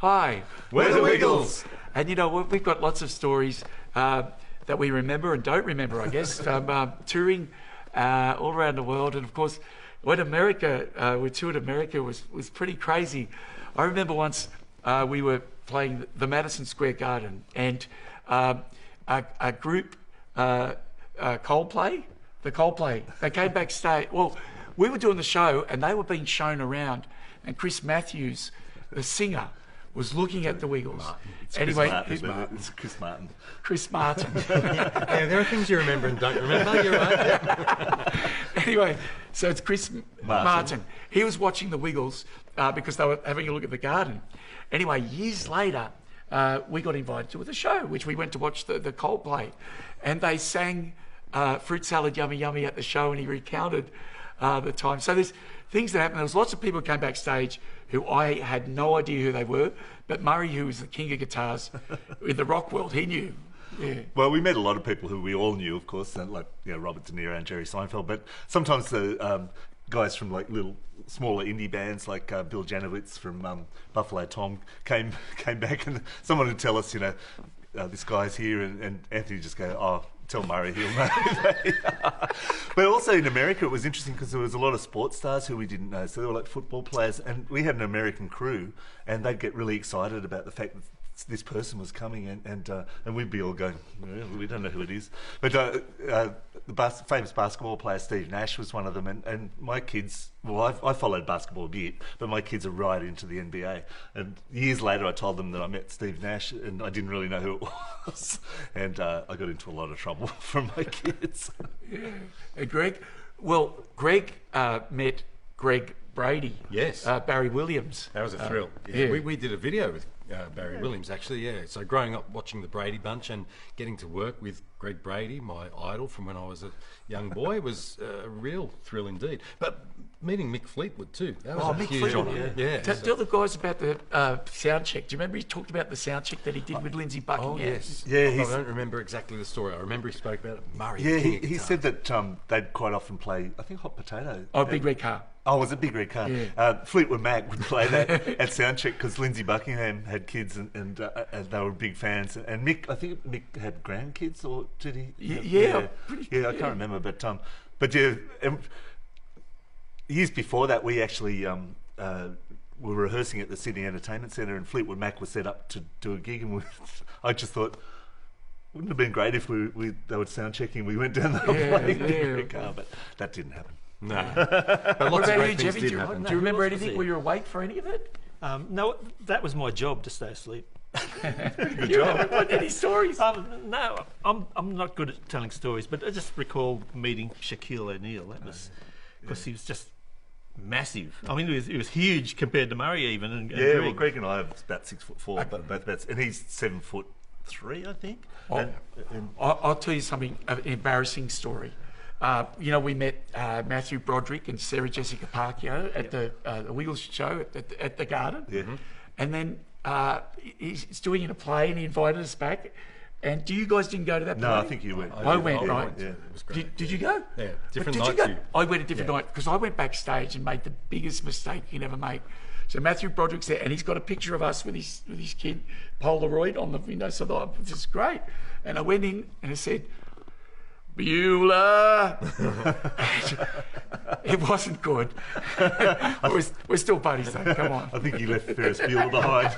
Hi, we're the Wiggles. And you know, we've got lots of stories that we remember and don't remember, I guess, from touring all around the world. And of course, when we toured America, was pretty crazy. I remember once we were playing the Madison Square Garden, and a group, Coldplay, they came backstage. Well, we were doing the show, and they were being shown around, and Chris Matthews, the singer, was looking at the Wiggles. It's anyway, It's Chris Martin. Chris Martin. Yeah, there are things you remember and don't remember. You're right. Anyway, so it's Chris Martin. He was watching the Wiggles because they were having a look at the garden. Anyway, years later, we got invited to the show, which we went to watch the Coldplay, and they sang Fruit Salad Yummy Yummy at the show, and he recounted the time. So there's things that happened. There was lots of people who came backstage who I had no idea who they were, but Murray, who was the king of guitars in the rock world, he knew. Yeah. Well, we met a lot of people who we all knew, of course, like Robert De Niro and Jerry Seinfeld. But sometimes the guys from like little smaller indie bands, like Bill Janowitz from Buffalo Tom, came back, and someone would tell us, this guy's here, and Anthony would just go, oh, tell Murray, he'll know. But also in America, it was interesting because there was a lot of sports stars who we didn't know. So they were like football players, and we had an American crew, and they'd get really excited about the fact that this person was coming, and we'd be all going, well, we don't know who it is. But the famous basketball player Steve Nash was one of them, and my kids, well, I followed basketball a bit, but my kids are right into the NBA. And years later, I told them that I met Steve Nash, and I didn't really know who it was, and I got into a lot of trouble from my kids. Yeah. Greg met Greg Brady. Yes. Barry Williams. That was a thrill. Yeah. We did a video with Barry Williams, actually, yeah. So growing up watching the Brady Bunch and getting to work with Greg Brady, my idol from when I was a young boy, was a real thrill indeed. But meeting Mick Fleetwood too. That was a huge honour. Yeah. Tell the guys about the sound check. Do you remember he talked about the sound check that he did with Lindsay Buckingham? Oh, yes. Yeah, I don't remember exactly the story. I remember he spoke about it. Murray. Yeah, he said that they'd quite often play, I think, Hot Potato. Oh, Big Red Car. Oh, was it Big Red Car? Yeah. Fleetwood Mac would play that at soundcheck because Lindsay Buckingham had kids and they were big fans. And Mick, I think Mick had grandkids, or did he? Yeah, I can't remember. But yeah, years before that, we actually were rehearsing at the Sydney Entertainment Centre, and Fleetwood Mac was set up to do a gig, and I just thought, wouldn't it have been great if they were sound checking, we went down the whole playing Big Red Car, but that didn't happen. No. But lots of great things did happen. Do you remember anything? Were you awake for any of it? No, that was my job, to stay asleep. Good job. Any stories? No, I'm not good at telling stories, but I just recall meeting Shaquille O'Neal. That was because he was just massive. I mean, he was huge compared to Murray even. And Greg. Well, Greg and I are about 6'4", but both about, and he's 7'3", I think. I'll tell you something, an embarrassing story. We met Matthew Broderick and Sarah Jessica Parkio at the Wiggles show at the Garden, and then he's doing in a play, and he invited us back. And you guys didn't go to that play? No, I think you went. I went, right? Yeah, it was great. Did you go? Yeah, different night. I went a different night because I went backstage and made the biggest mistake you can ever make. So Matthew Broderick's there, and he's got a picture of us with his kid Polaroid on the window. So I thought, this is great. And I went in and I said, Beulah. It wasn't good. We're still buddies though, come on. I think you left Ferris Bueller behind.